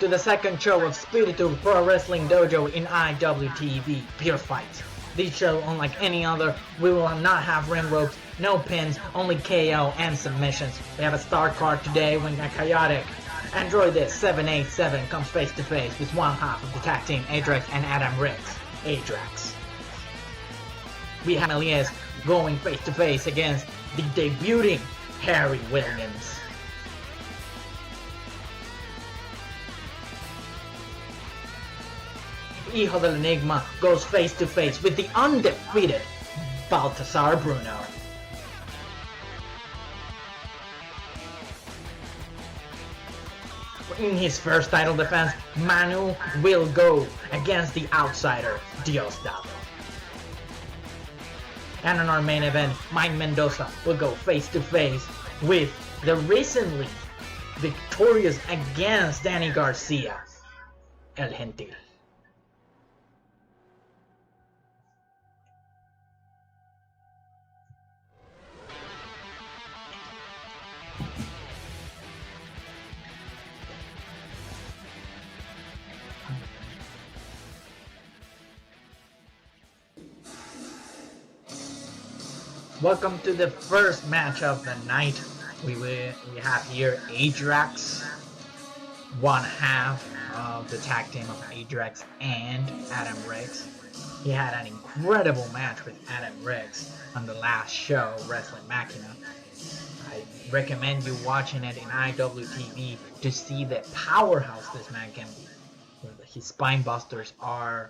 To the second show of Spiritu Pro Wrestling Dojo in IWTV Pure Fight. This show, unlike any other, we will not have ring ropes, no pins, only KO and submissions. We have a star card today when a chaotic Androidus 787 comes face to face with one half of the tag team, Adrax and Adam Riggs. Adrax. We have Melies going face to face against the debuting Harry Williams. Hijo del Enigma goes face to face with the undefeated Baltasar Bruno. In his first title defense, Manú will go against the outsider Diosdado. And in our main event, Mike Mendoza will go face to face with the recently victorious against Danny Garcia, El Gentil. Welcome to the first match of the night. We have here Adrax, one half of the tag team of Adrax and Adam Riggs. He had an incredible match with Adam Riggs on the last show, Wrestling Machina. I recommend you watching it in IWTV to see the powerhouse this man can be. His spine busters are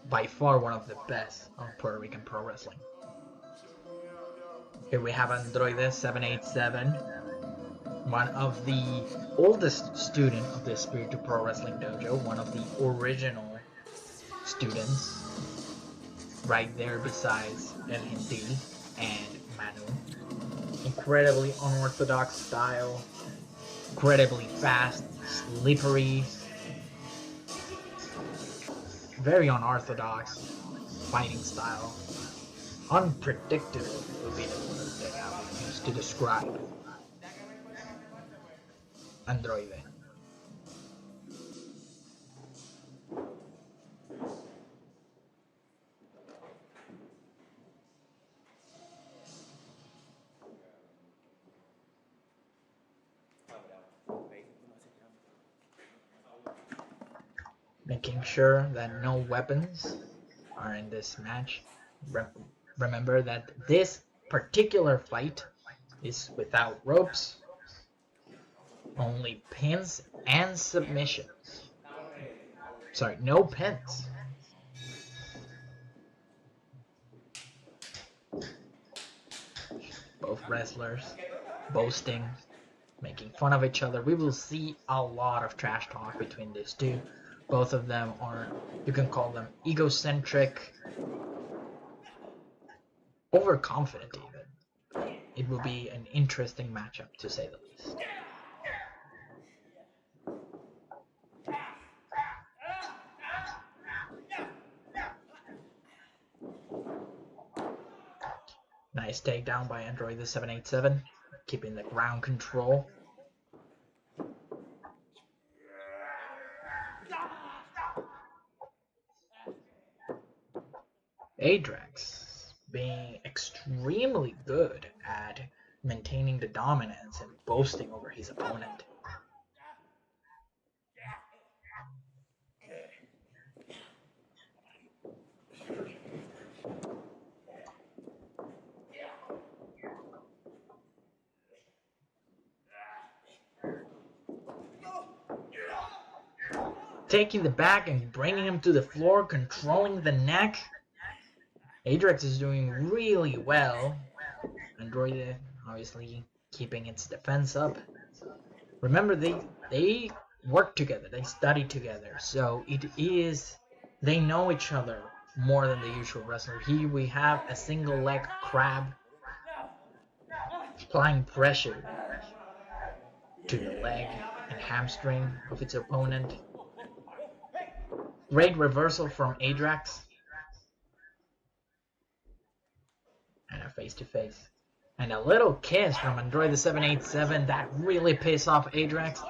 by far one of the best of Puerto Rican pro wrestling. Here we have Androidus 787, one of the oldest students of the Spiritu Pro Wrestling Dojo, one of the original students, right there besides El Gentil and Manú. Incredibly unorthodox style, incredibly fast, slippery, very unorthodox fighting style. Unpredictable would be the word that I would use to describe Android. Making sure that no weapons are in this match. Remember that this particular fight is without ropes, only pins and submissions. Sorry, no pins. Both wrestlers boasting, making fun of each other. We will see a lot of trash talk between these two. Both of them are, you can call them egocentric, overconfident even. It will be an interesting matchup to say the least. Nice takedown by Androidus 787, keeping the ground control. Adrax being extremely good at maintaining the dominance and boasting over his opponent. Taking the back and bringing him to the floor, controlling the neck. Adrax is doing really well. Android obviously keeping its defense up. Remember, they work together, they study together, so they know each other more than the usual wrestler. Here we have a single leg crab applying pressure to the leg and hamstring of its opponent. Great reversal from Adrax. And a face-to-face. And a little kiss from Androidus 787 that really pissed off Adrax.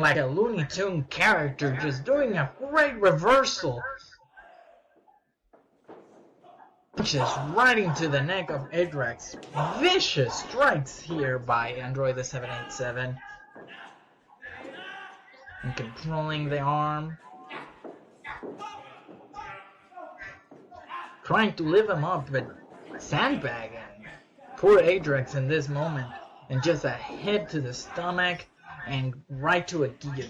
like a Looney Tune character, just doing a great reversal. Just right into the neck of Adrax. Vicious strikes here by Android the 787. And controlling the arm. Trying to lift him up, but sandbagging. Poor Adrax in this moment. And just a hit to the stomach and right to a guillotine.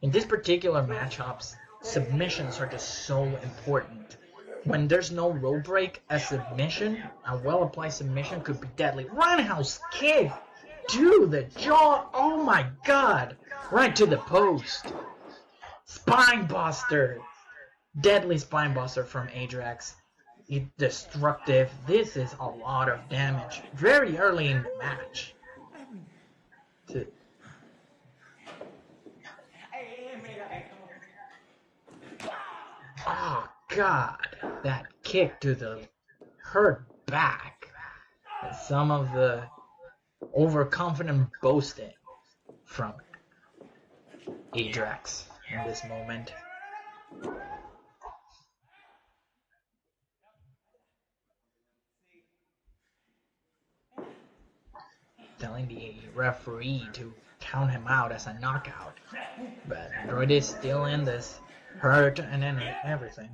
In this particular matchups, submissions are just so important. When there's no rope break, a submission, a well-applied submission could be deadly. Roundhouse kick to the jaw. Oh my god. Right to the post. Spine buster. Deadly spine buster from Adrax. Destructive. This is a lot of damage. Very early in the match. Oh god, that kick to the hurt back. Some of the overconfident boasting from Adrax in this moment. Telling the referee to count him out as a knockout. But Android is still in this. Hurt and then everything.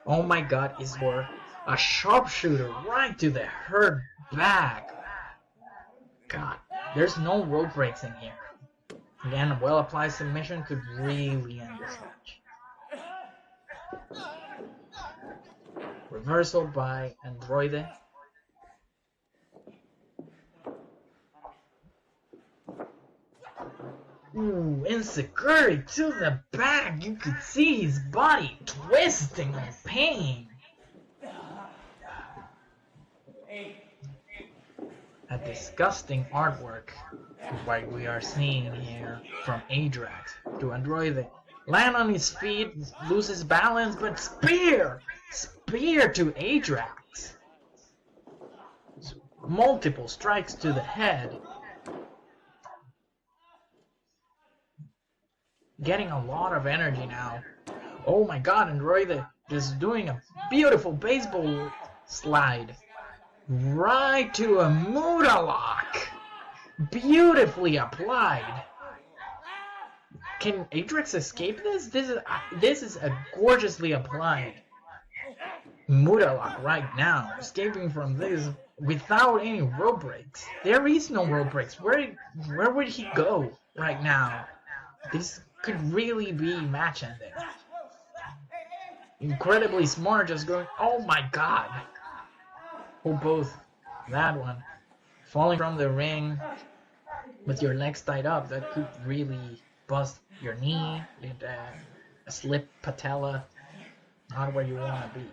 Oh my god, is for a sharpshooter right to the hurt back. God, there's no rope breaks in here. Again, a well-applied submission could really end this match. Reversal by Android. Ooh, insecurity to the back. You could see his body twisting in pain. A disgusting artwork, like we are seeing here from Adrax to Android. Land on his feet, loses balance, but spear! Spear to Adrax. Multiple strikes to the head. Getting a lot of energy now. Oh my god, Android just doing a beautiful baseball slide. Right to a Muda lock. Beautifully applied. Can Adrax escape this? This is a gorgeously applied Muda lock right now. Escaping from this without any rope breaks. There is no rope breaks. Where would he go right now? This could really be match ending. Incredibly smart, just going, oh my god. Oh, both. That one. Falling from the ring with your legs tied up, that could really bust your knee, a slip patella. Not where you want to be.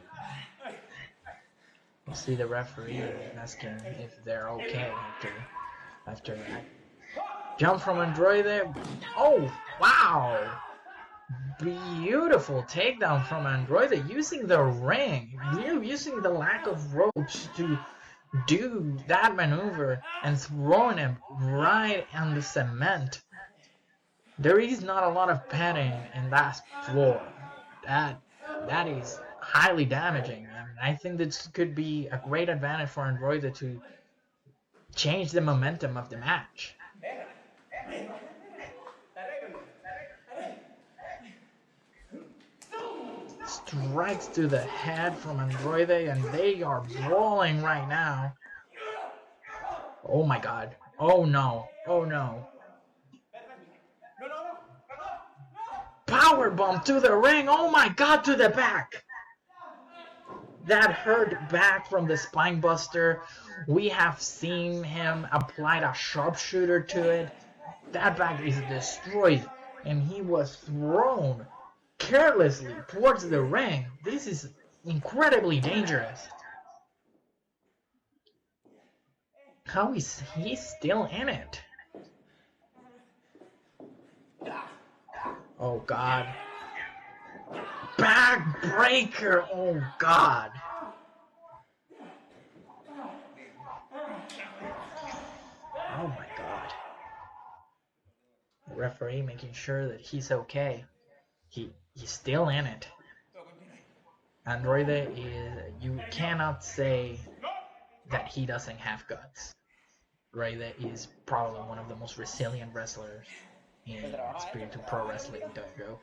You see the referee asking if they're okay after that. Jump from Android there. Oh, wow. Beautiful takedown from Android using the ring. Using the lack of ropes to do that maneuver and throwing him right on the cement. There is not a lot of padding in that floor. That is highly damaging. And I think this could be a great advantage for Android to change the momentum of the match. Strikes to the head from Android, and they are brawling right now. Oh my god. Oh no. Oh no. Powerbomb to the ring. Oh my god, to the back. That hurt back from the spine buster. We have seen him apply a sharpshooter to it. That back is destroyed, and he was thrown carelessly towards the ring. This is incredibly dangerous. How is he still in it? Oh god. Backbreaker! Oh god. Oh my god. referee making sure that he's okay. He's still in it. Androide is, you cannot say that he doesn't have guts. Androide is probably one of the most resilient wrestlers in Spiritu Pro Wrestling Dojo.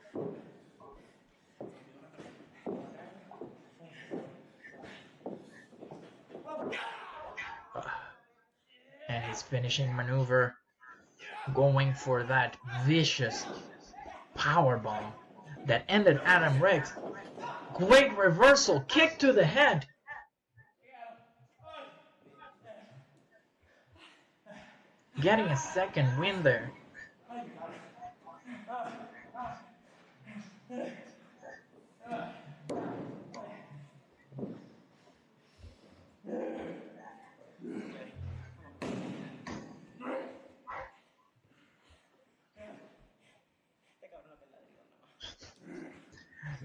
And his finishing maneuver, going for that vicious power bomb that ended Adam Riggs. Great reversal, kick to the head. Getting a second win there.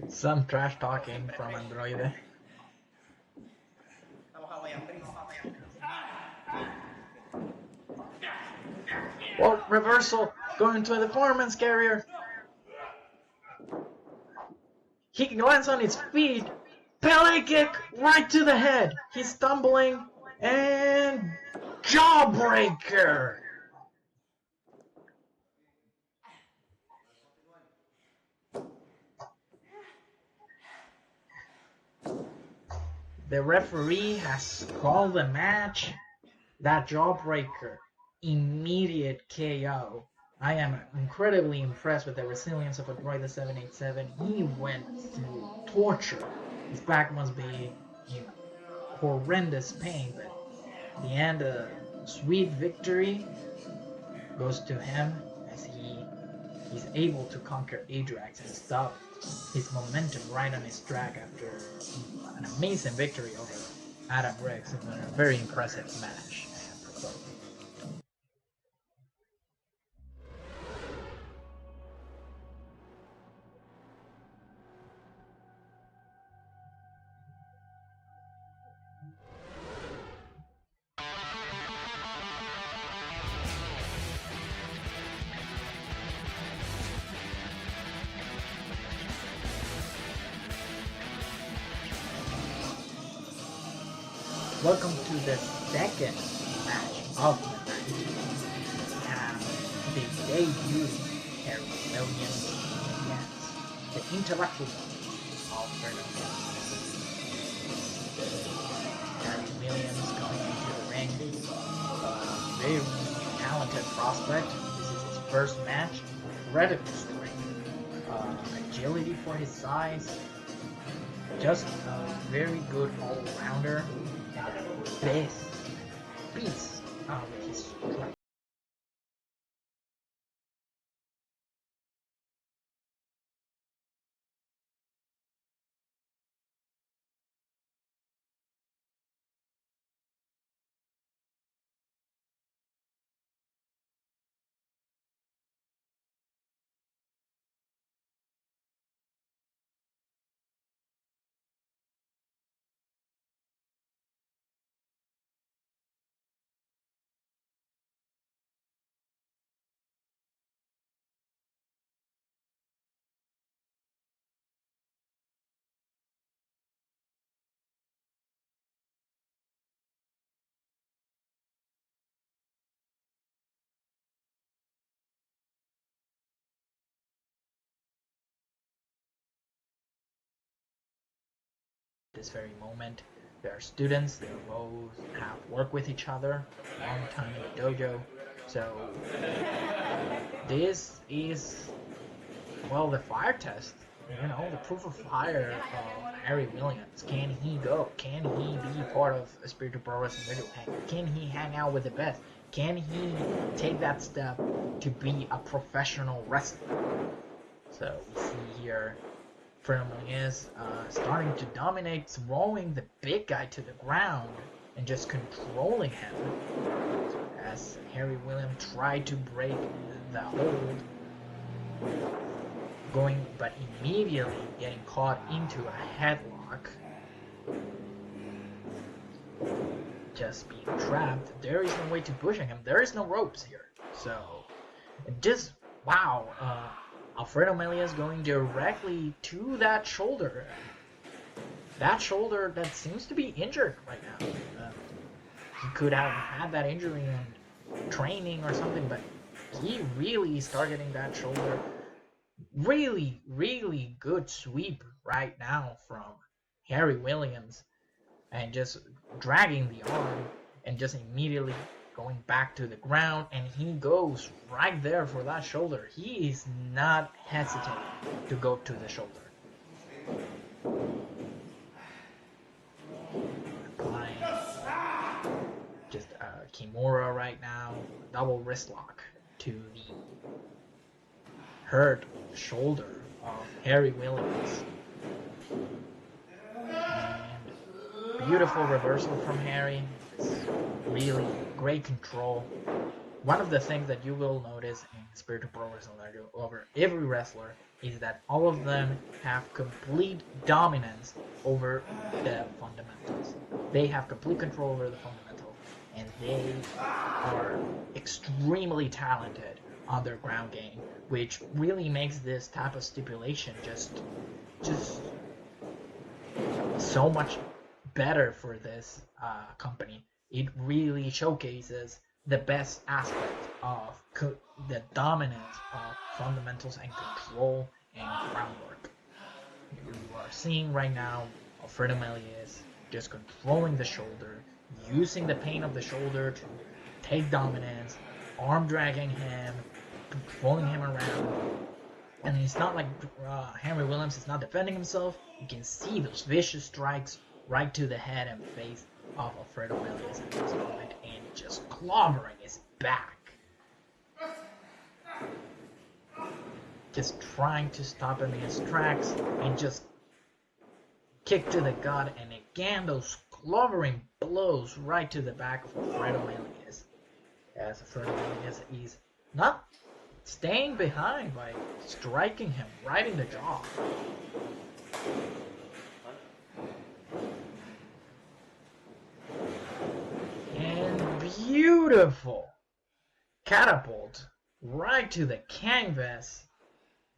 Some trash talking from Androide. Well, reversal, going to the performance carrier. He lands on his feet. Pele kick right to the head. He's stumbling and jawbreaker. The referee has called the match. That jawbreaker, immediate KO. I am incredibly impressed with the resilience of Android 787. He went through torture. His back must be in horrendous pain, but at the end, a sweet victory goes to him as he's able to conquer Ajax and stop his momentum right on his track after an amazing victory over Adam Riggs in a very impressive match. Welcome to the second match of the night. We have the debut Harry Williams against the intellectual Alfredo Melies. Harry Williams going into the ring. Very talented prospect. This is his first match. Incredible strength. Agility for his size. Just a very good all-rounder. Best piece of his play. This very moment, they are students, they both have worked with each other a long time in the dojo, so this is, well, the fire test, you know, the proof of fire of Harry Williams. Can he go? Can he be part of a Spiritu Pro Wrestling video? Can he hang out with the best? Can he take that step to be a professional wrestler? So we see here Melies starting to dominate, throwing the big guy to the ground and just controlling him as Harry Williams tried to break the hold, but immediately getting caught into a headlock, just being trapped. There is no way to pushing him. There is no ropes here, so just wow, Alfredo Melies going directly to that shoulder. That shoulder that seems to be injured right now. He could have had that injury in training or something, but he really is targeting that shoulder. Really, really good sweep right now from Harry Williams, and just dragging the arm and just immediately going back to the ground, and he goes right there for that shoulder. He is not hesitating to go to the shoulder. Applying just Kimura right now, double wrist lock to the hurt shoulder of Harry Williams. And beautiful reversal from Harry. Really great control. One of the things that you will notice in Spirited Pro Wrestling over every wrestler is that all of them have complete dominance over the fundamentals. They have complete control over the fundamentals, and they are extremely talented on their ground game, which really makes this type of stipulation just so much better for this company. It really showcases the best aspect of the dominance of fundamentals and control and groundwork. You are seeing right now Alfredo Melies just controlling the shoulder, using the pain of the shoulder to take dominance, arm dragging him, controlling him around. And it's not like Henry Williams is not defending himself. You can see those vicious strikes right to the head and face of Alfredo Melies at this moment, and just clobbering his back. Just trying to stop him in his tracks, and just kick to the gut, and again those clobbering blows right to the back of Alfredo Melies. As Alfredo Melies is not staying behind by striking him right in the jaw. And beautiful catapult right to the canvas.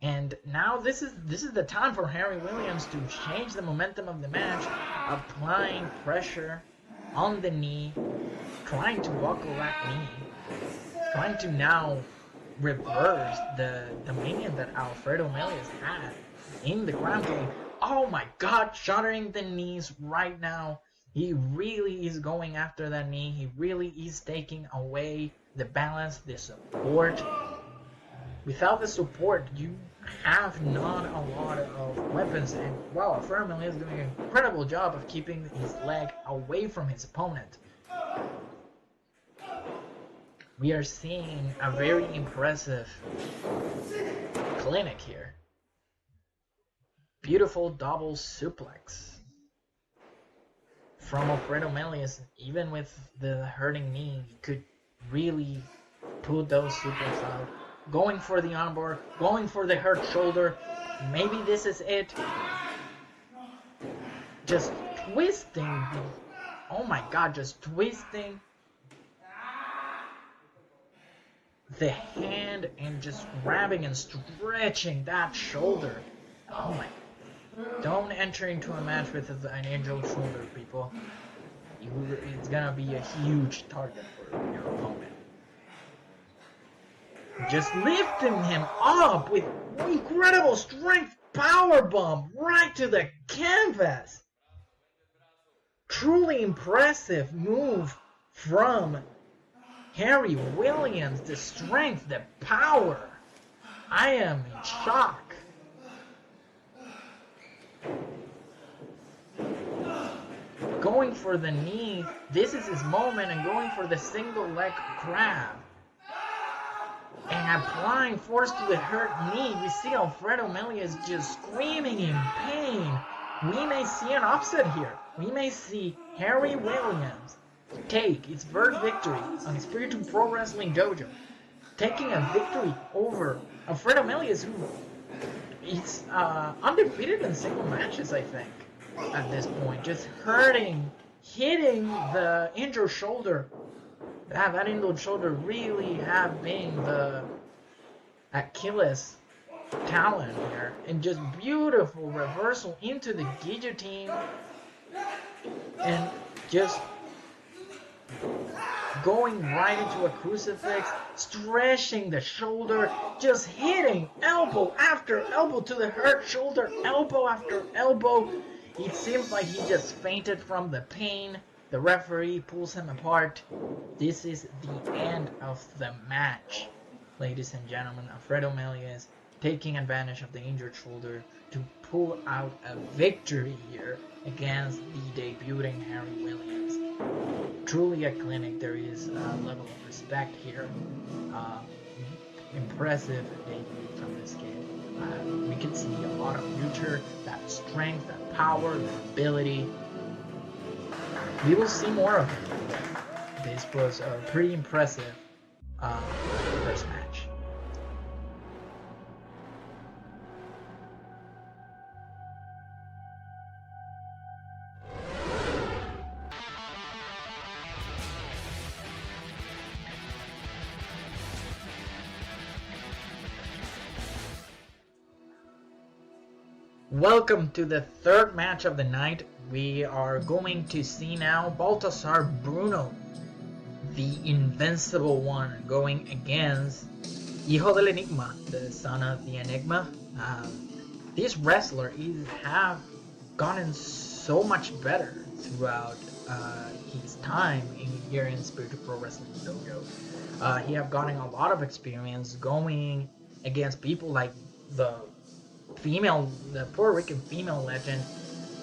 And now this is the time for Harry Williams to change the momentum of the match, applying pressure on the knee, trying to buckle that knee, trying to now reverse the dominion that Alfredo Melies had in the ground game. Oh my god, shuddering the knees right now. He really is going after that knee. He really is taking away the balance, the support. Without the support, you have not a lot of weapons. And wow, Alfredo Melies is doing an incredible job of keeping his leg away from his opponent. We are seeing a very impressive clinic here. Beautiful double suplex from Alfredo Melies. Even with the hurting knee, he could really put those suplex out. Going for the armbar, going for the hurt shoulder. Maybe this is it. Just twisting. Oh my god, just twisting the hand and just grabbing and stretching that shoulder. Oh my. Don't enter into a match with an injured shoulder, people. It's gonna be a huge target for your opponent. Just lifting him up with incredible strength powerbomb right to the canvas. Truly impressive move from Harry Williams. The strength, the power. I am in shock. Going for the knee. This is his moment, and going for the single leg grab. And applying force to the hurt knee. We see Alfredo Melies just screaming in pain. We may see an upset here. We may see Harry Williams take its first victory on Spirited Pro Wrestling Dojo, taking a victory over Alfredo Melies, who is undefeated in single matches, I think, at this point. Just hitting the injured shoulder. That injured shoulder really have been a Achilles talent here, and just beautiful reversal into the guillotine, and just going right into a crucifix, stretching the shoulder, just hitting elbow after elbow to the hurt shoulder, elbow after elbow. It seems like he just fainted from the pain. The referee pulls him apart. This is the end of the match, ladies and gentlemen. Alfredo Melies taking advantage of the injured shoulder to pull out a victory here against the debuting Harry Williams. Truly a clinic. There is a level of respect here. Impressive debut from this kid. We can see a lot of future, that strength, that power, that ability. We will see more of him. This was a pretty impressive first match. Welcome to the third match of the night. We are going to see now Baltasar Bruno, the invincible one, going against Hijo del Enigma, the son of the Enigma. This wrestler have gotten so much better throughout his time here in Spirited Pro Wrestling Dojo. He have gotten a lot of experience going against people like the Puerto Rican female legend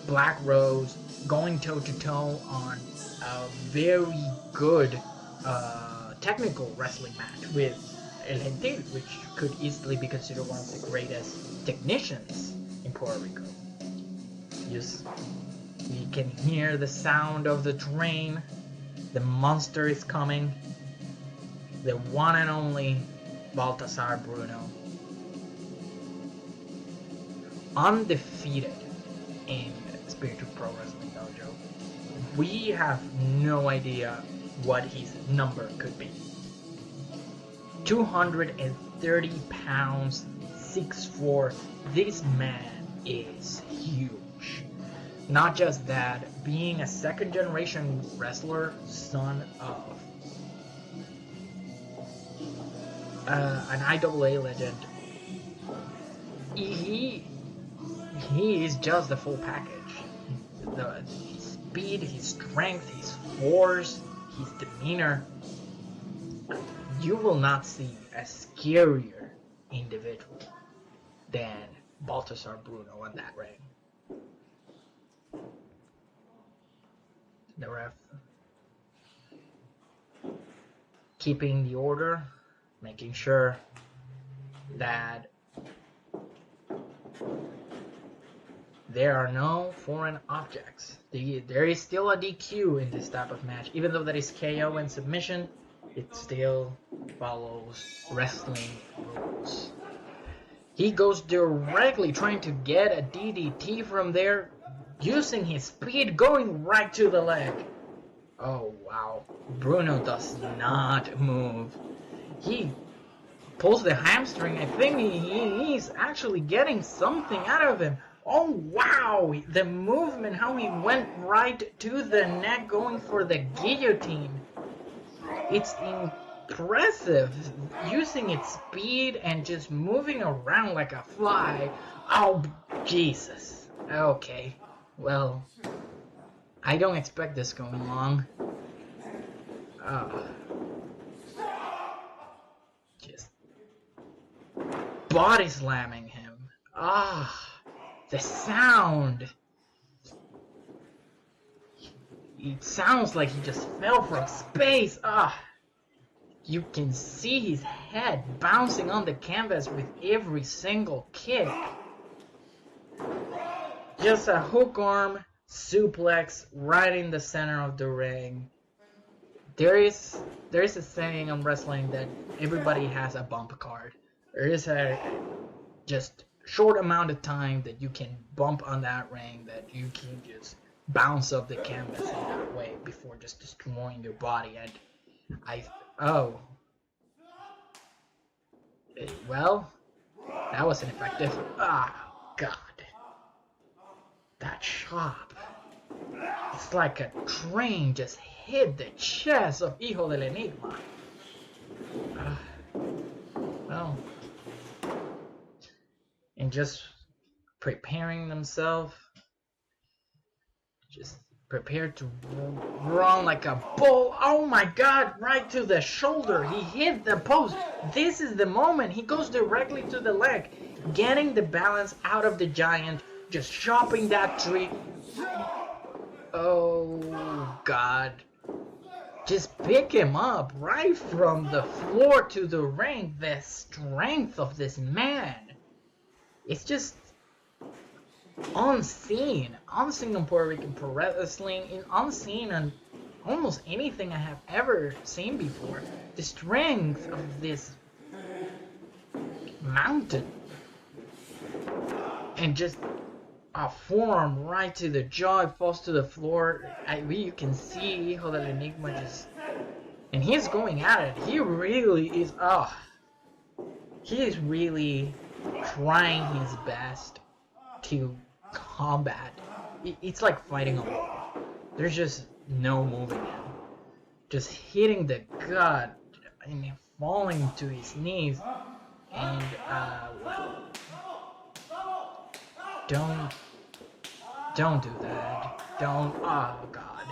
Black Rose, going toe-to-toe on a very good technical wrestling match with El Gentil, which could easily be considered one of the greatest technicians in Puerto Rico. Just, you can hear the sound of the train. The monster is coming. The one and only Baltasar Bruno. Undefeated in Spirited Pro Wrestling Dojo. We have no idea what his number could be. 230 pounds, 6'4". This man is huge. Not just that, being a second generation wrestler, son of an IAA legend, he is just the full package. His speed, his strength, his force, his demeanor. You will not see a scarier individual than Baltasar Bruno on that ring. The ref keeping the order, making sure that there are no foreign objects. There is still a DQ in this type of match. Even though that is KO and submission, it still follows wrestling rules. He goes directly trying to get a DDT from there, using his speed, going right to the leg. Oh wow. Bruno does not move. He pulls the hamstring. I think he's actually getting something out of him. Oh wow, the movement, how he went right to the neck going for the guillotine. It's impressive, using its speed and just moving around like a fly. Oh, Jesus. Okay, well, I don't expect this going long. Just body slamming him. The sound. It sounds like he just fell from space. You can see his head bouncing on the canvas with every single kick. Just a hook arm suplex right in the center of the ring. There is a saying on wrestling that everybody has a bump card. There is a just short amount of time that you can bump on that ring, that you can just bounce off the canvas in that way before just destroying your body. And Well, that was ineffective. Ah, God. That chop. It's like a train just hit the chest of Hijo del Enigma. Well, and just preparing themselves, just prepared to run like a bull. Oh my God, right to the shoulder. He hit the post. This is the moment. He goes directly to the leg, getting the balance out of the giant, just chopping that tree. Oh God. Just pick him up right from the floor to the ring. The strength of this man. It's just unseen on Puerto Rican pro wrestling, and unseen on almost anything I have ever seen before. The strength of this mountain, and just a forearm right to the jaw, it falls to the floor. You can see Hijo del Enigma just, and he's going at it. He really is. He is really trying his best to combat. It's like fighting a wall. There's just no moving him. Just hitting the gut and falling to his knees. And don't do that. Don't. Oh God.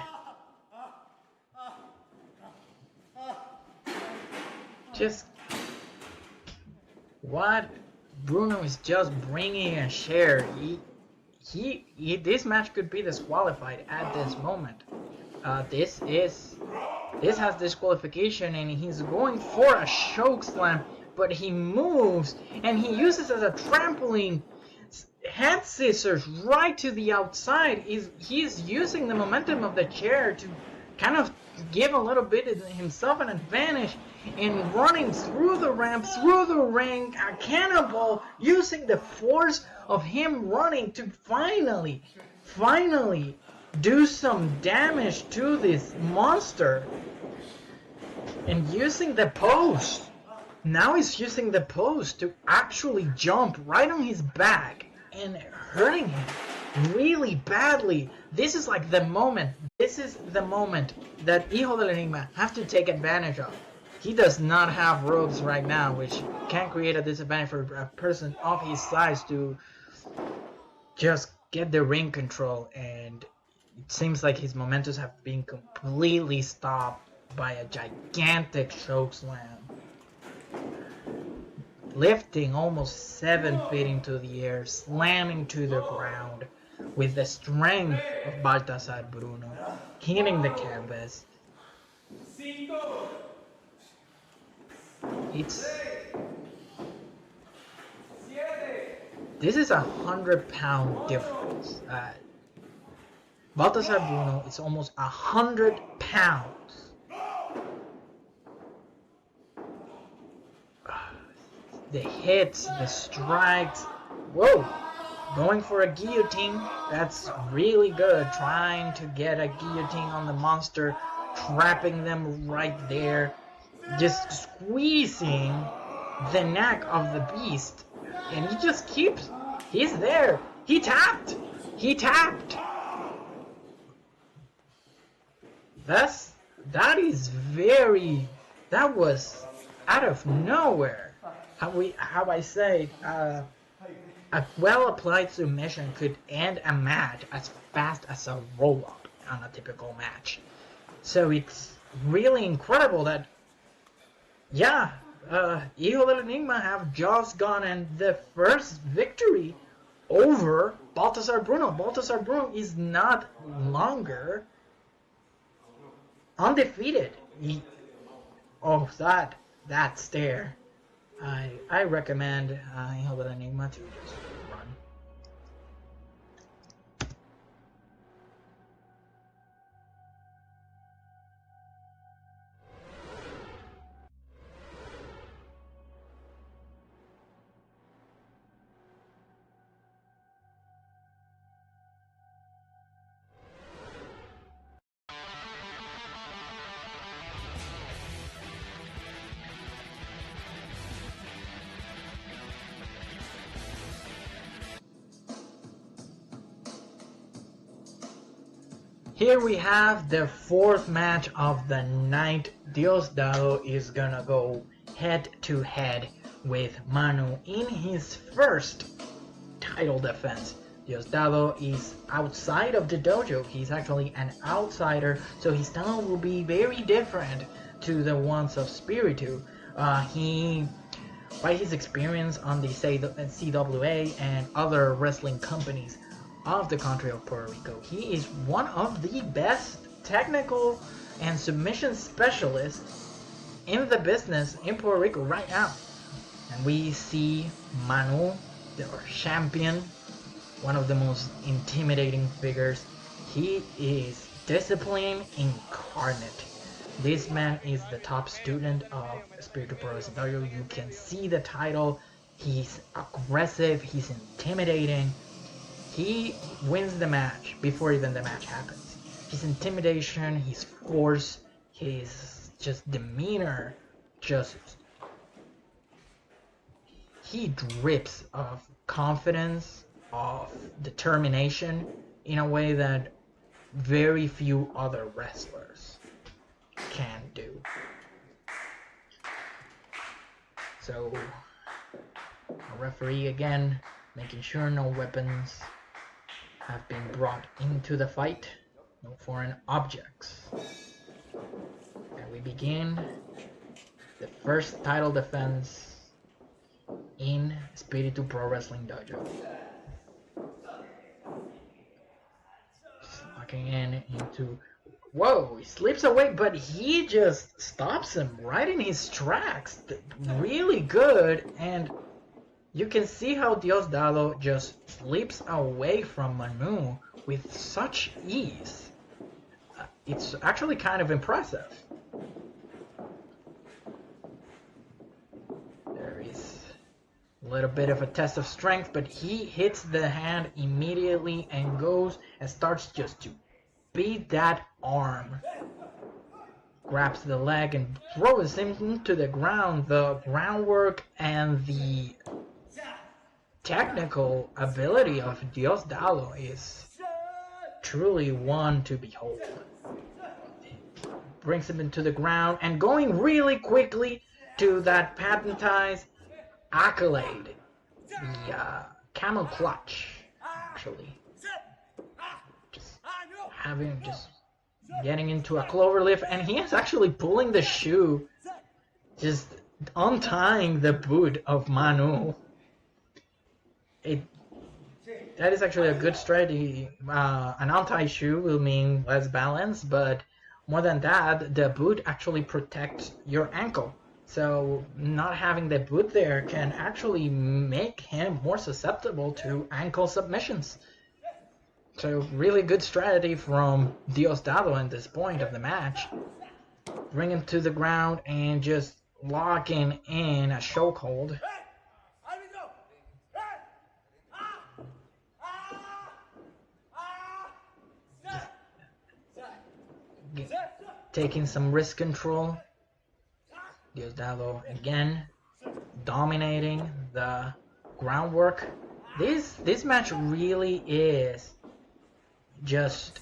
Just what Bruno is just bringing a share. This match could be disqualified at this moment. This has disqualification, and he's going for a choke slam, but he moves and he uses as a trampoline head scissors right to the outside. He's using the momentum of the chair to kind of give a little bit of himself an advantage, and running through the ramp, through the ring, a cannonball, using the force of him running to finally do some damage to this monster. And using the post. Now he's using the post to actually jump right on his back and hurting him really badly. This is like the moment. This is the moment that Hijo del Enigma have to take advantage of. He does not have ropes right now, which can create a disadvantage for a person of his size to just get the ring control, and it seems like his momentum have been completely stopped by a gigantic choke slam. Lifting almost 7 feet into the air, slamming to the ground with the strength of Baltasar Bruno, hitting the canvas. This is 100-pound difference. Baltasar Bruno is almost 100 pounds. The hits, the strikes. Whoa! Going for a guillotine. That's really good. Trying to get a guillotine on the monster. Trapping them right there. Just squeezing the neck of the beast. And he just keeps. He's there. He tapped. He tapped. That was out of nowhere. How I say, a well-applied submission could end a match as fast as a roll-up on a typical match. So it's really incredible that, Hijo del Enigma have just gotten the first victory over Baltasar Bruno. Baltasar Bruno is not longer undefeated. That stare. I recommend Hijo del Enigma to just run. Here we have the fourth match of the night. Diosdado is gonna go head to head with Manú in his first title defense. Diosdado is outside of the dojo. He's actually an outsider, so his style will be very different to the ones of Spiritu. By his experience on the CWA and other wrestling companies of the country of Puerto Rico, he is one of the best technical and submission specialists in the business in Puerto Rico right now. And we see Manú, the champion, one of the most intimidating figures. He is discipline incarnate. This man is the top student of Spiritu Pro Wrestling Dojo. You can see the title. He's aggressive. He's intimidating. He wins the match before even the match happens. His intimidation, his force, his just demeanor, he drips of confidence, of determination in a way that very few other wrestlers can do. So, a referee again, making sure no weapons have been brought into the fight, no foreign objects. And we begin the first title defense in Spiritu Pro Wrestling Dojo. Locking into... Whoa, he slips away, but he just stops him right in his tracks. Really good, and you can see how Diosdado just slips away from Manú with such ease. It's actually kind of impressive. There is a little bit of a test of strength, but he hits the hand immediately and goes and starts just to beat that arm. Grabs the leg and throws him into the ground. The groundwork and the technical ability of Diosdado is truly one to behold. Brings him into the ground and going really quickly to that patentized accolade, the camel clutch, actually. Just getting into a cloverleaf, and he is actually pulling the shoe, just untying the boot of Manú. That is actually a good strategy. An untied shoe will mean less balance, but more than that, the boot actually protects your ankle. So not having the boot there can actually make him more susceptible to ankle submissions. So really good strategy from Diosdado at this point of the match. Bring him to the ground and just locking in a chokehold. Taking some wrist control. Diosdado again dominating the groundwork. This match really is just...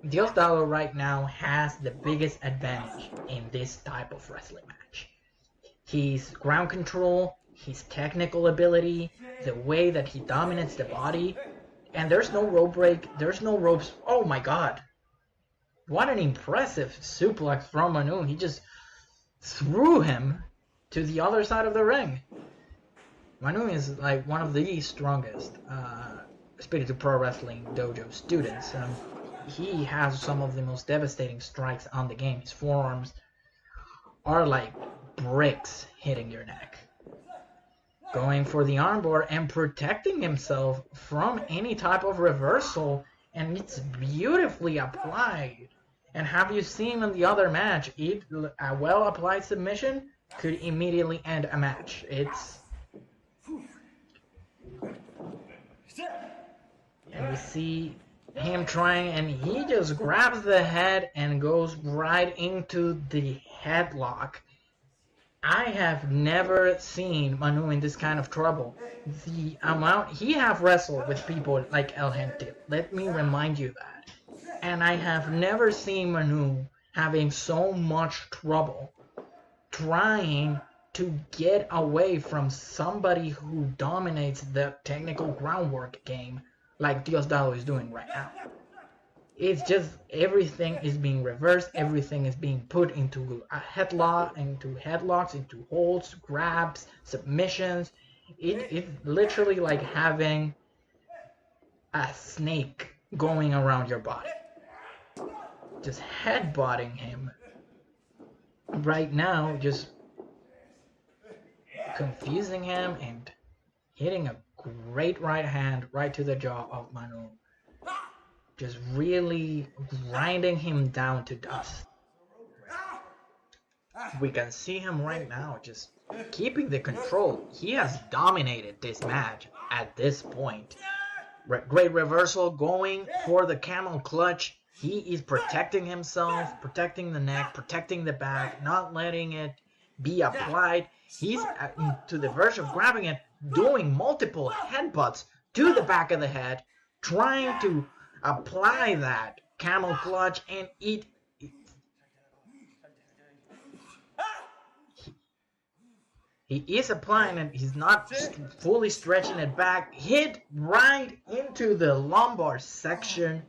Diosdado right now has the biggest advantage in this type of wrestling match. His ground control, his technical ability, the way that he dominates the body, and there's no rope break, there's no ropes. Oh my god. What an impressive suplex from Manú. He just threw him to the other side of the ring. Manú is like one of the strongest Spiritu Pro Wrestling Dojo students. He has some of the most devastating strikes on the game. His forearms are like bricks hitting your neck. Going for the armbar and protecting himself from any type of reversal, and it's beautifully applied. And have you seen in the other match, a well-applied submission could immediately end a match. And we see him trying, and he just grabs the head and goes right into the headlock. I have never seen Manú in this kind of trouble. The amount he have wrestled with people like El Gentil, let me remind you that. And I have never seen Manú having so much trouble trying to get away from somebody who dominates the technical groundwork game like Diosdado is doing right now. It's just everything is being reversed, everything is being put into a headlock, into headlocks, into holds, grabs, submissions. It's literally like having a snake going around your body. Just headbutting him right now, just confusing him and hitting a great right hand right to the jaw of Manú. Just really grinding him down to dust. We can see him right now just keeping the control. He has dominated this match at this point. Great reversal, going for the camel clutch. He is protecting himself, protecting the neck, protecting the back, not letting it be applied. He's to the verge of grabbing it, doing multiple headbutts to the back of the head, trying to apply that camel clutch, and he is applying it. He's not fully stretching it back. Hit right into the lumbar section.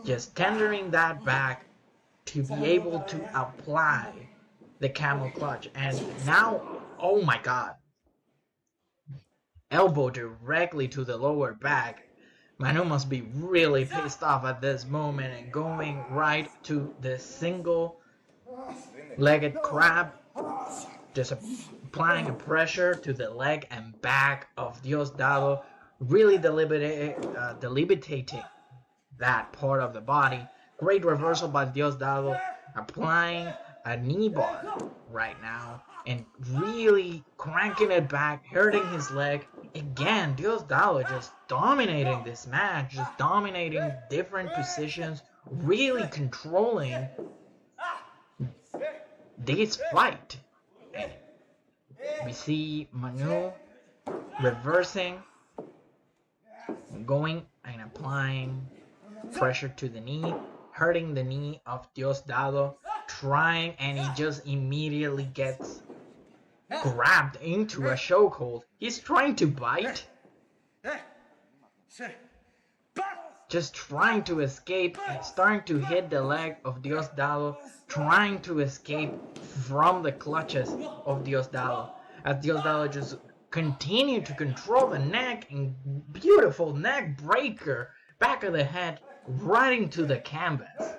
Just tendering that back to be able to apply the camel clutch. And now, oh my god. Elbow directly to the lower back. Manú must be really pissed off at this moment and going right to the single-legged crab. Just applying a pressure to the leg and back of Diosdado. Really debilitating that part of the body. Great reversal by Diosdado. Applying a knee bar right now. And really cranking it back, hurting his leg. Again, Diosdado just dominating this match, just dominating different positions, really controlling this fight. And we see Manú reversing, going and applying pressure to the knee, hurting the knee of Diosdado, trying, and he just immediately gets grabbed into a chokehold. He's trying to bite, just trying to escape, and starting to hit the leg of Diosdado, trying to escape from the clutches of Diosdado, as Diosdado just continued to control the neck, and beautiful neck breaker, back of the head, right into the canvas,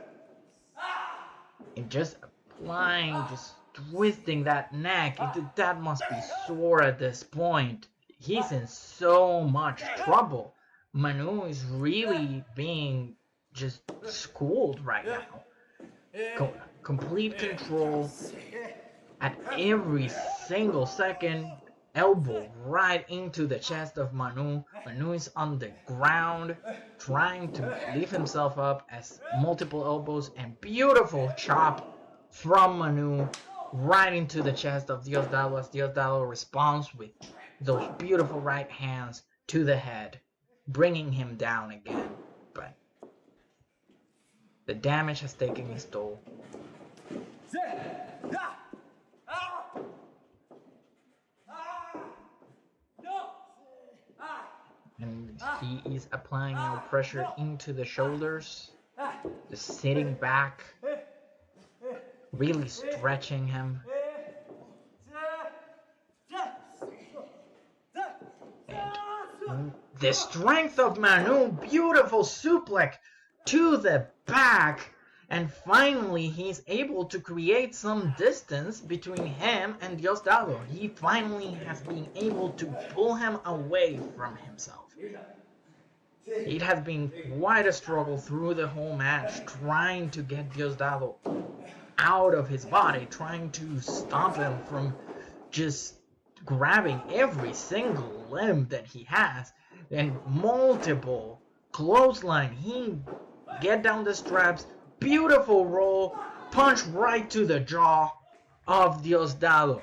and just applying, just twisting that neck. That must be sore at this point. He's in so much trouble. Manú is really being just schooled right now. Complete control at every single second. Elbow right into the chest of Manú. Manú is on the ground trying to lift himself up as multiple elbows and beautiful chop from Manú right into the chest of Diosdado, as Diosdado responds with those beautiful right hands to the head, bringing him down again. But the damage has taken its toll. And he is applying now pressure into the shoulders, just sitting back, really stretching him. And the strength of Manú, beautiful suplex to the back, and finally he's able to create some distance between him and Diosdado. He finally has been able to pull him away from himself. It has been quite a struggle through the whole match, trying to get Diosdado out of his body, trying to stop him from just grabbing every single limb that he has, and multiple clothesline. He get down the straps, beautiful roll, punch right to the jaw of Diosdado.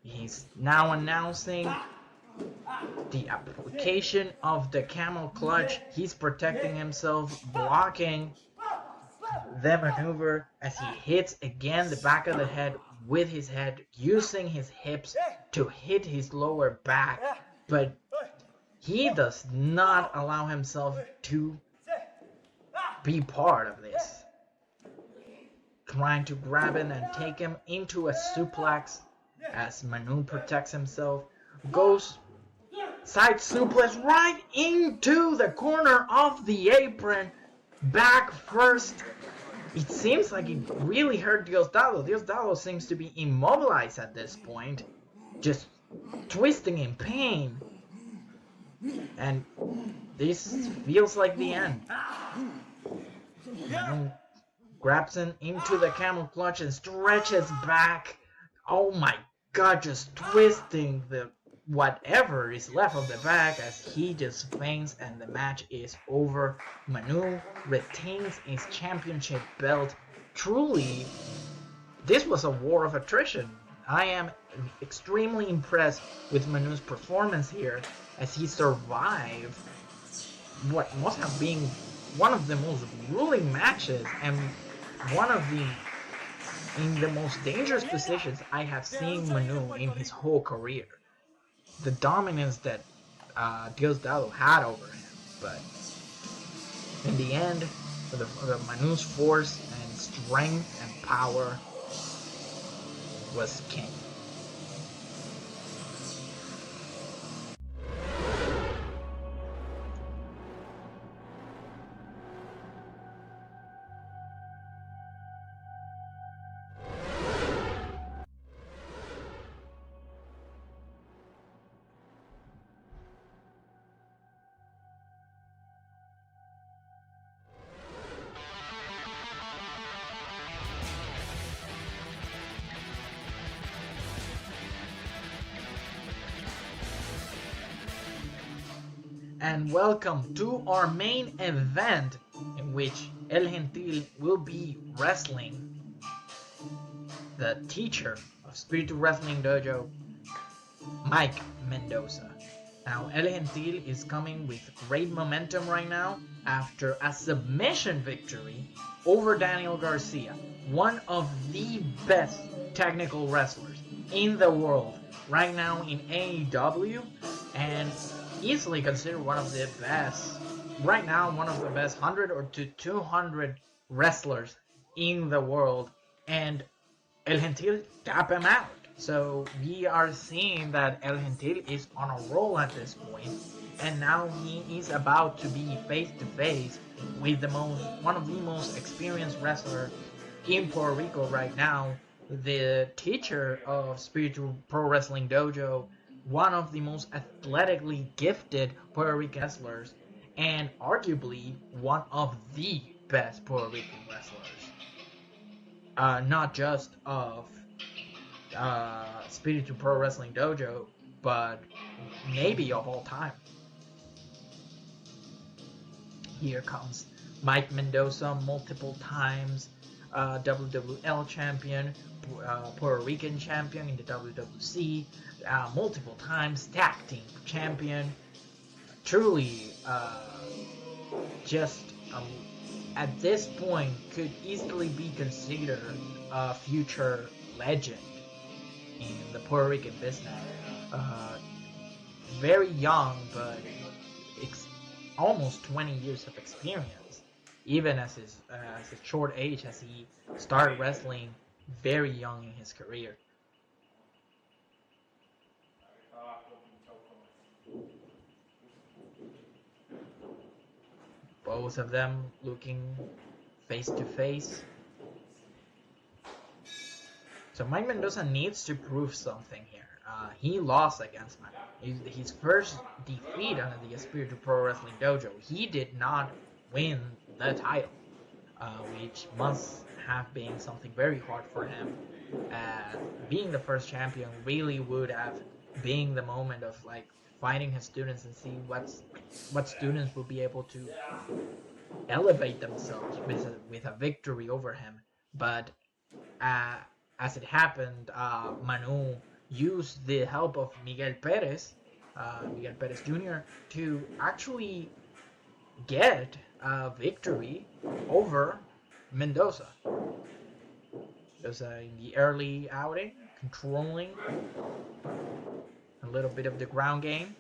He's now announcing The application of the camel clutch, he's protecting himself, blocking the maneuver as he hits again the back of the head with his head, using his hips to hit his lower back, but he does not allow himself to be part of this. Trying to grab him and take him into a suplex as Manú protects himself, goes side suplex right into the corner of the apron, back first. It seems like it really hurt Diosdado. Diosdado seems to be immobilized at this point, just twisting in pain. And this feels like the end. Manú grabs him into the camel clutch and stretches back. Oh my god, just twisting the whatever is left of the back as he just faints and the match is over. Manú retains his championship belt. Truly, this was a war of attrition. I am extremely impressed with Manú's performance here as he survived what must have been one of the most grueling matches and one of the most dangerous positions I have seen Manú in his whole career. The dominance that Diosdado had over him, but in the end, the Manú's force and strength and power was king. And welcome to our main event in which El Gentil will be wrestling the teacher of Spiritu Wrestling Dojo, Mike Mendoza. Now El Gentil is coming with great momentum right now after a submission victory over Daniel Garcia, one of the best technical wrestlers in the world right now in AEW, and easily considered one of the best, right now one of the best 100 or to 200 wrestlers in the world, and El Gentil tap him out. So we are seeing that El Gentil is on a roll at this point, and now he is about to be face to face with one of the most experienced wrestlers in Puerto Rico right now, the teacher of Spiritu Pro Wrestling Dojo, one of the most athletically gifted Puerto Rican wrestlers, and arguably one of the best Puerto Rican wrestlers. Not just of Spiritu Pro Wrestling Dojo, but maybe of all time. Here comes Mike Mendoza, multiple times WWL champion, Puerto Rican champion in the WWC, multiple times tag team champion. Truly, just at this point could easily be considered a future legend in the Puerto Rican business. Very young, but almost 20 years of experience, even as his short age, as he started wrestling very young in his career. Both of them looking face to face. So Mike Mendoza needs to prove something here. He lost against Manú. His first defeat under the Espiritu Pro Wrestling Dojo, he did not win the title, which must have been something very hard for him. Being the first champion really would have been the moment of like finding his students and see what students will be able to elevate themselves with a victory over him. But as it happened, Manú used the help of Miguel Perez Miguel Perez Jr. to actually get a victory over Mendoza. Mendoza in the early outing, controlling a little bit of the ground game.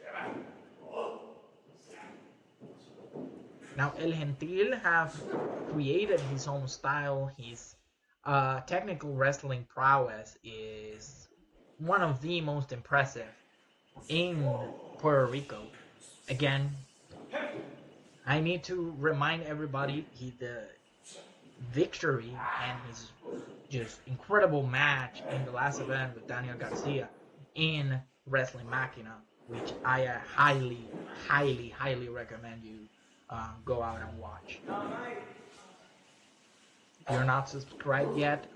Now El Gentil have created his own style. His technical wrestling prowess is one of the most impressive in Puerto Rico. Again, I need to remind everybody the victory and his just incredible match in the last event with Daniel Garcia in Wrestling Machina, which I highly, highly, highly recommend you go out and watch. If you're not subscribed yet,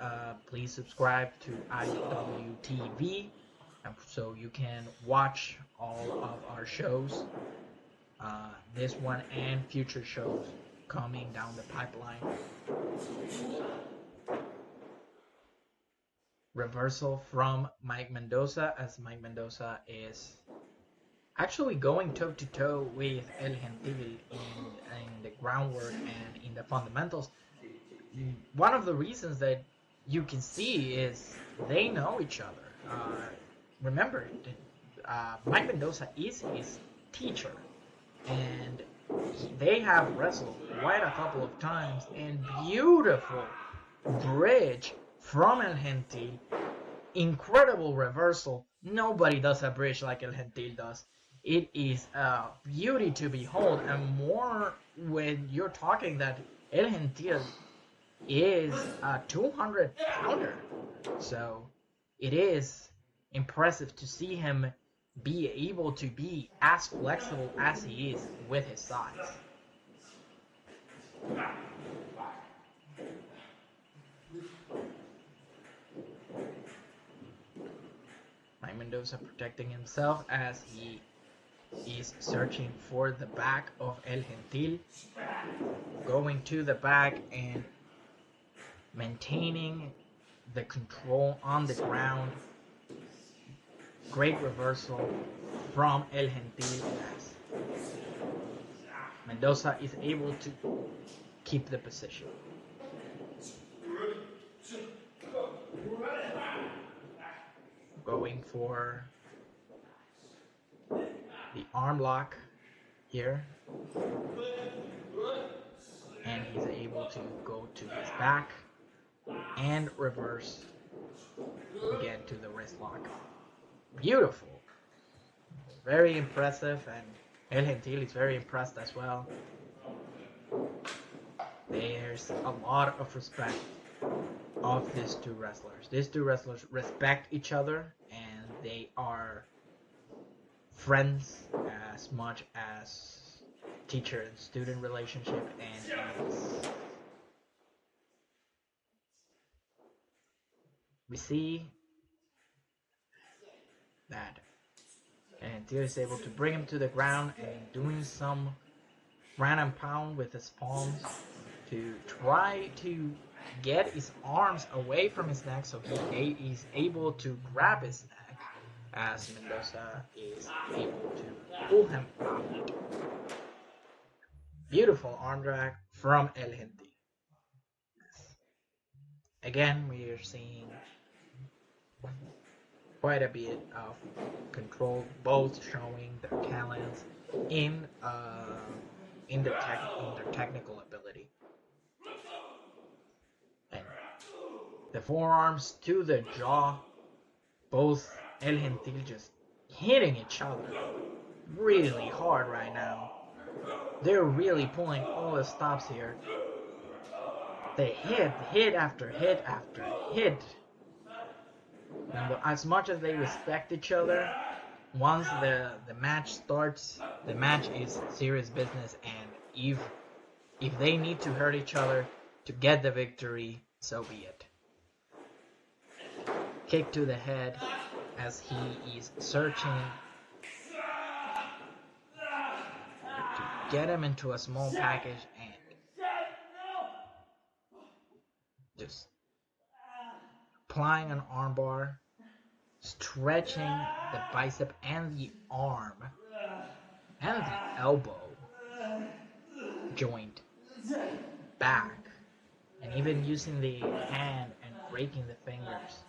please subscribe to IWTV so you can watch all of our shows, this one and future shows coming down the pipeline. Reversal from Mike Mendoza, as Mike Mendoza is actually going toe-to-toe with El Gentil in the groundwork and in the fundamentals. One of the reasons that you can see is they know each other. Remember, Mike Mendoza is his teacher, and they have wrestled quite a couple of times, and beautiful bridge from El Gentil, incredible reversal. Nobody does a bridge like El Gentil does. It is a beauty to behold, and more when you're talking that El Gentil is a 200-pounder. So it is impressive to see him be able to be as flexible as he is with his size. Mike Mendoza protecting himself as he is searching for the back of El Gentil, going to the back and maintaining the control on the ground. Great reversal from El Gentil as Mendoza is able to keep the position. Going for the arm lock here, and he's able to go to his back and reverse again to the wrist lock. Beautiful, very impressive, and El Gentil is very impressed as well. There's a lot of respect of these two wrestlers. These two wrestlers respect each other, and they are friends as much as teacher and student relationship, and we see that Gentil is able to bring him to the ground and doing some ground and pound with his palms to try to get his arms away from his neck so he is able to grab his neck as Mendoza is able to pull him out. Beautiful arm drag from El Gentil. Again, we are seeing quite a bit of control, both showing their talents in their technical ability. And the forearms to the jaw, both El Gentil just hitting each other really hard right now. They're really pulling all the stops here. They hit after hit after hit. And as much as they respect each other, once the match starts, the match is serious business, and if they need to hurt each other to get the victory, so be it. Kick to the head as he is searching to get him into a small package and just applying an armbar stretching the bicep and the arm and the elbow joint back, and even using the hand and breaking the fingers.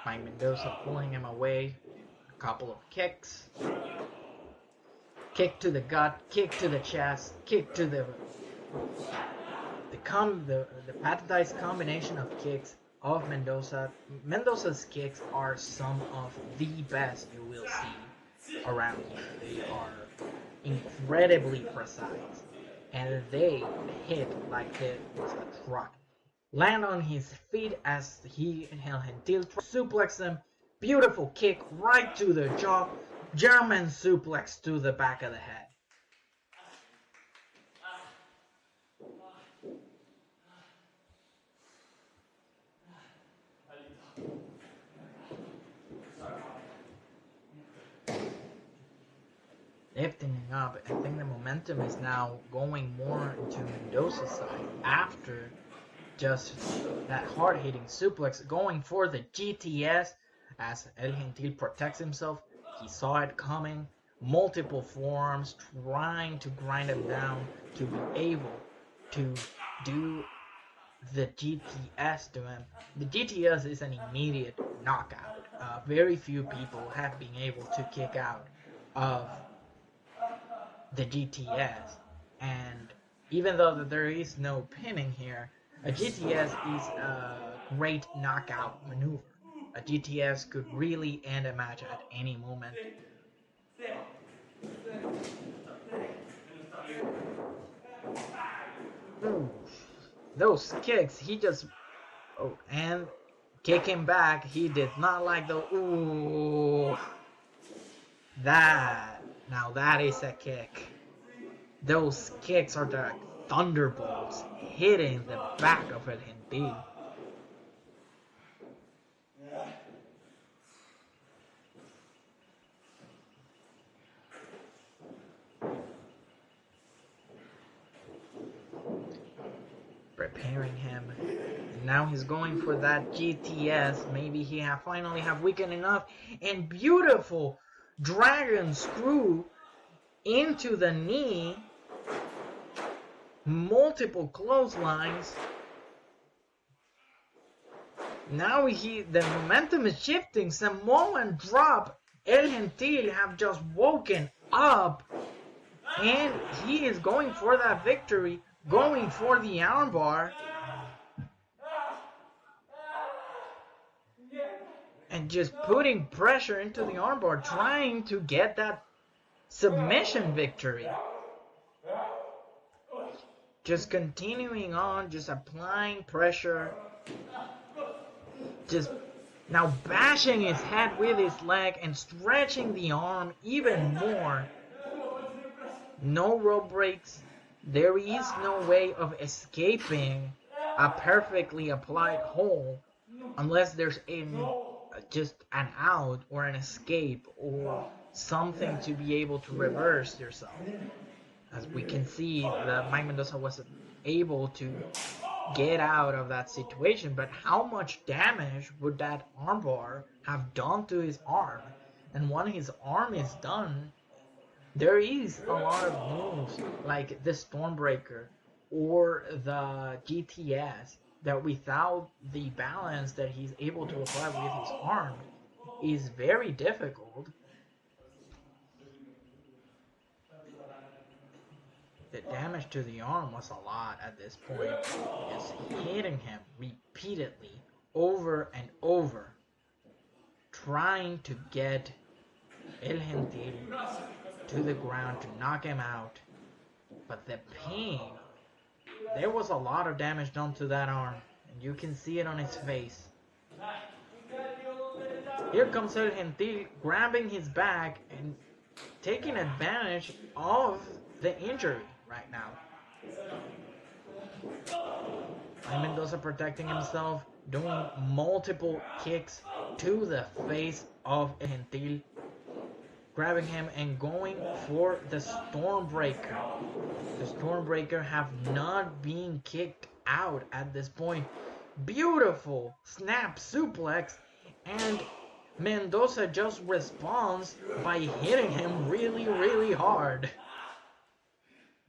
Mike Mendoza pulling him away. A couple of kicks. Kick to the gut, kick to the chest, kick to the patented combination of kicks of Mendoza. Mendoza's kicks are some of the best you will see around here. They are incredibly precise, and they hit like it was a truck. Land on his feet as Gentil suplex him. Beautiful kick right to the jaw. German suplex to the back of the head. Lifting up, I think the momentum is now going more into Mendoza's side after just that hard-hitting suplex, going for the GTS as El Gentil protects himself. He saw it coming, multiple forearms trying to grind him down to be able to do the GTS to him. The GTS is an immediate knockout. Very few people have been able to kick out of the GTS, and even though there is no pinning here, a GTS is a great knockout maneuver. A GTS could really end a match at any moment. Ooh, those kicks, he just... Oh, and kick him back. He did not like the... Ooh. Now that is a kick. Those kicks are like thunderbolts hitting the back of it indeed. Preparing him. And now he's going for that GTS. Maybe he finally have weakened enough. And beautiful dragon screw into the knee. Multiple clotheslines. Now the momentum is shifting. Samoan drop. El Gentil have just woken up. And he is going for that victory. Going for the armbar. And just putting pressure into the armbar. Trying to get that submission victory. Just continuing on. Just applying pressure. Just now bashing his head with his leg and stretching the arm even more. No rope breaks. There is no way of escaping a perfectly applied hold unless there's just an out or an escape or something to be able to reverse yourself. As we can see, Mike Mendoza was able to get out of that situation, but how much damage would that armbar have done to his arm? And when his arm is done, there is a lot of moves like the Stormbreaker or the GTS that without the balance that he's able to apply with his arm is very difficult. The damage to the arm was a lot at this point. Just hitting him repeatedly over and over, trying to get El Gentil to the ground to knock him out. But the pain, there was a lot of damage done to that arm, and you can see it on his face. Here comes El Gentil grabbing his back and taking advantage of the injury right now. Mendoza protecting himself, doing multiple kicks to the face of Gentil. grabbing him and going for the Stormbreaker. The Stormbreaker have not been kicked out at this point. Beautiful snap suplex, and Mendoza just responds by hitting him really, really hard.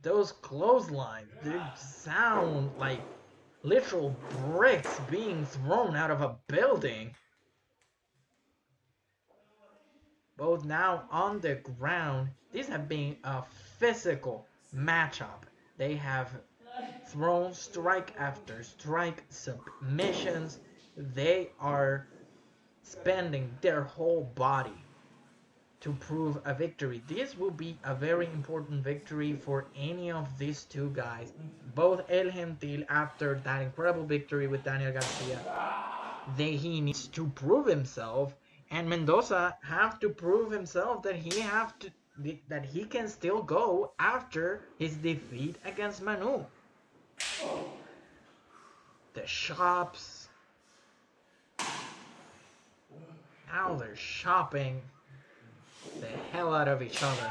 Those clotheslines, they sound like literal bricks being thrown out of a building. Both now on the ground. These have been a physical matchup. They have thrown strike after strike, submissions. They are spending their whole body to prove a victory. This will be a very important victory for any of these two guys. Both El Gentil, after that incredible victory with Daniel Garcia, he needs to prove himself, and Mendoza have to prove himself that he can still go after his defeat against Manú. The shops. Now they're shopping the hell out of each other,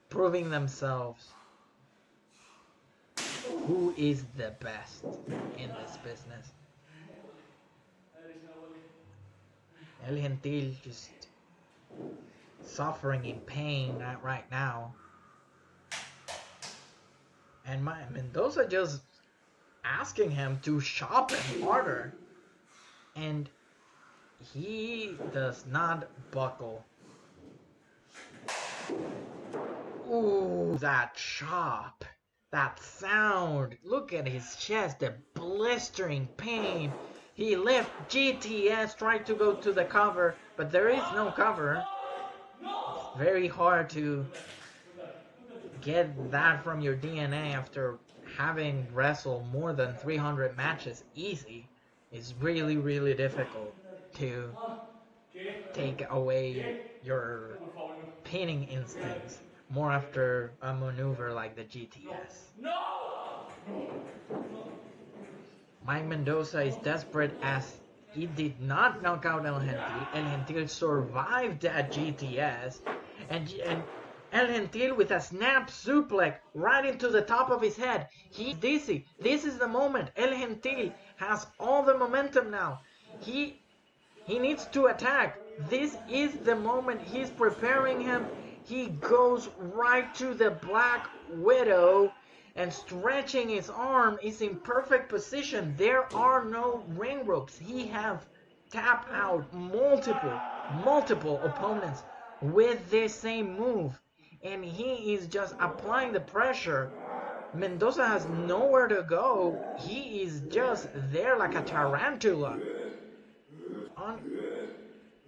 proving themselves who is the best in this business. El Gentil just suffering in pain right now, and Mendoza just asking him to shop him harder, and he does not buckle. Ooh, that chop, that sound. Look at his chest, the blistering pain. He left GTS, tried to go to the cover, but there is no cover. It's very hard to get that from your DNA after having wrestled more than 300 matches easy. It's really, really difficult to take away your pinning instincts more after a maneuver like the GTS. Mike Mendoza is desperate as he did not knock out El Gentil. El Gentil survived that GTS, and El Gentil with a snap suplex right into the top of his head. He's dizzy. This is the moment. El Gentil has all the momentum now. He needs to attack. This is the moment. He's preparing him. He goes right to the Black Widow and stretching his arm is in perfect position. There are no ring ropes. He have tapped out multiple opponents with this same move, and he is just applying the pressure. Mendoza has nowhere to go. He is just there like a tarantula. On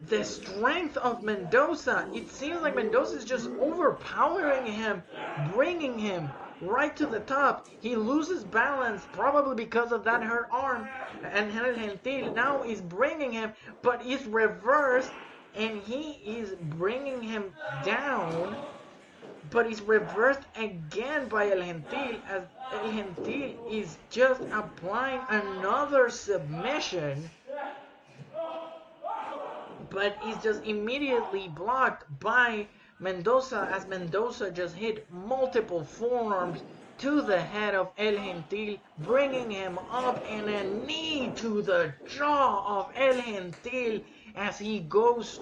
the strength of Mendoza, it seems like Mendoza is just overpowering him, bringing him right to the top. He loses balance, probably because of that hurt arm, and El Gentil now is bringing him, but it's reversed, and he is bringing him down, but it's reversed again by El Gentil, as El Gentil is just applying another submission, but it's just immediately blocked by Mendoza, as Mendoza just hit multiple forearms to the head of El Gentil, bringing him up, and a knee to the jaw of El Gentil as he goes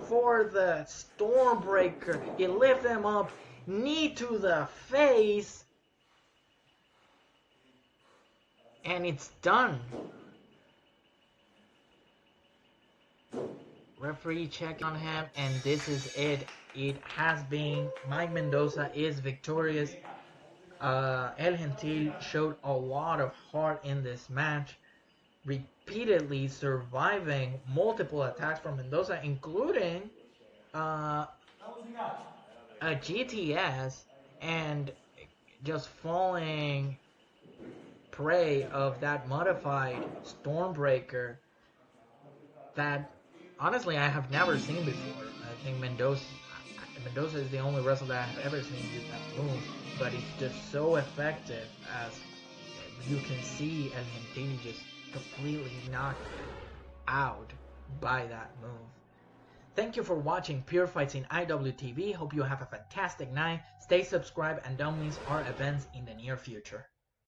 for the Stormbreaker. He lifts him up, knee to the face, and it's done. Referee checking on him, and this is it. It has been. Mike Mendoza is victorious. El Gentil showed a lot of heart in this match, repeatedly surviving multiple attacks from Mendoza, including a GTS, and just falling prey of that modified Stormbreaker that honestly I have never seen before. I think Mendoza is the only wrestler that I have ever seen use that move, but it's just so effective, as you can see El Gentil just completely knocked out by that move. Thank you for watching Pure Fights in IWTV. Hope you have a fantastic night. Stay subscribed and don't miss our events in the near future.